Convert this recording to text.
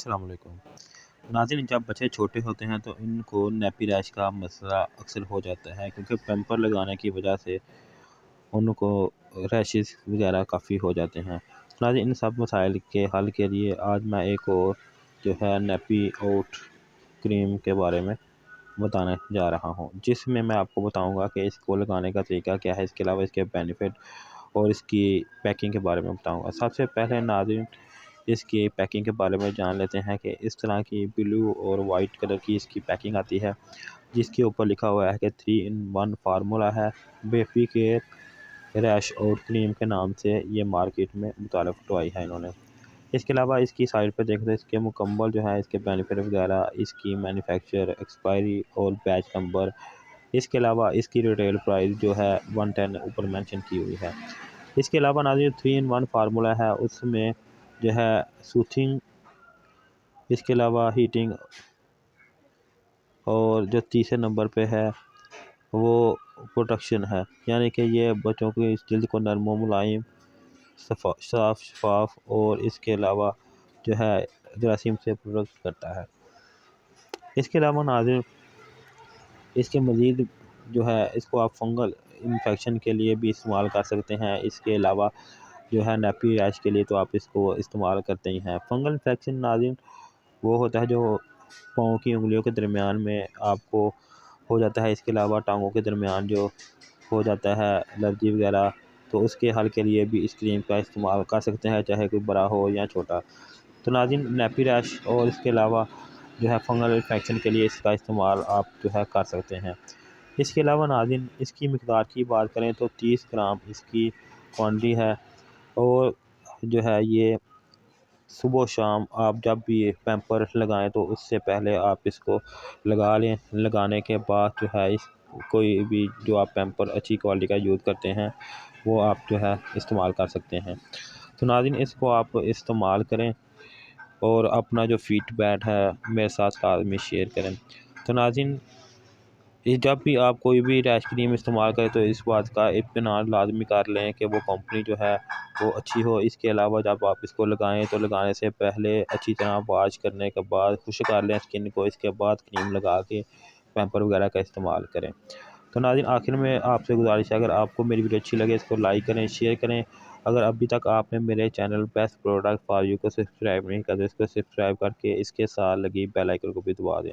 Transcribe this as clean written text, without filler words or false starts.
अस्सलाम वालेकुम नाज़रीन, जब बच्चे छोटे होते हैं तो इनको नेपी रैश का मसला अक्सर हो जाता है क्योंकि पैम्पर लगाने की वजह से उनको रैशेस वगैरह काफ़ी हो जाते हैं। नाज़रीन, इन सब मसाइल के हल के लिए आज मैं एक और जो है नेपी ओट क्रीम के बारे में बताने जा रहा हूँ, जिसमें मैं आपको बताऊँगा कि इसको लगाने का तरीका क्या है, इसके अलावा इसके बेनिफिट और इसकी पैकिंग के बारे में बताऊँगा। सबसे पहले नाज़रीन, इसकी पैकिंग के बारे में जान लेते हैं कि इस तरह की ब्लू और वाइट कलर की इसकी पैकिंग आती है, जिसके ऊपर लिखा हुआ है कि 3 in 1 फार्मूला है। बेबी के रैश और क्रीम के नाम से ये मार्केट में मुतारफ़ करवाई है इन्होंने। इसके अलावा इसकी साइड पर देखें तो इसके मुकम्मल जो है इसके बेनिफिट वगैरह, इसकी मैन्युफैक्चर, एक्सपायरी और बैच नंबर, इसके अलावा इसकी रिटेल प्राइस जो है 110 ऊपर मेंशन की हुई है। इसके अलावा नाज़रीन 3 in 1 फार्मूला है, उसमें जो है सूथिंग, इसके अलावा हीटिंग, और जो तीसरे नंबर पे है वो प्रोटेक्शन है, यानी कि ये बच्चों की इस जल्द को नरम व मुलायम, साफ शफाफ और इसके अलावा जो है जरासीम से प्रोटेक्ट करता है। इसके अलावा नाज़रीन, इसके मज़ीद जो है इसको आप फंगल इन्फेक्शन के लिए भी इस्तेमाल कर सकते हैं। इसके अलावा जो है नेपी रैश के लिए तो आप इसको इस्तेमाल करते ही हैं। फंगल इन्फेक्शन नाज़रीन वो होता है जो पाँव की उंगलियों के दरमियान में आपको हो जाता है, इसके अलावा टांगों के दरमियान जो हो जाता है एलर्जी वगैरह, तो उसके हल के लिए भी इस क्रीम का इस्तेमाल कर सकते हैं, चाहे कोई बड़ा हो या छोटा। तो नाज़रीन, नेपी रैश और इसके अलावा जो है फंगल इन्फेक्शन के लिए इसका इस्तेमाल आप जो है कर सकते हैं। इसके अलावा नाज़रीन, इसकी मिक़दार की बात करें तो 30 ग्राम इसकी क्वांटिटी है, और जो है ये सुबह शाम आप जब भी ये पैम्पर लगाएं तो उससे पहले आप इसको लगा लें। लगाने के बाद जो है इस कोई भी जो आप पैम्पर अच्छी क्वालिटी का यूज़ करते हैं वो आप जो है इस्तेमाल कर सकते हैं। तो नाज़रीन, इसको आप इस्तेमाल करें और अपना जो फीडबैक है मेरे साथ लाज़मी शेयर करें। तो नाज़रीन, ये जब भी आप कोई भी रैश क्रीम इस्तेमाल करें तो इस बात का इत्मीनान लाज़मी कर लें कि वो कंपनी जो है वो अच्छी हो। इसके अलावा जब आप इसको लगाएं तो लगाने से पहले अच्छी तरह वॉश करने के बाद खुश्क कर लें स्किन को, इसके बाद क्रीम लगा के पैम्पर वगैरह का इस्तेमाल करें। तो नाज़रीन, आखिर में आपसे गुजारिश है, अगर आपको मेरी वीडियो अच्छी लगे इसको लाइक करें, शेयर करें। अगर अभी तक आपने मेरे channel best product for you को सब्सक्राइब नहीं किया तो इसको सब्सक्राइब करके इसके साथ लगी बेल आइकन को भी दबा दें।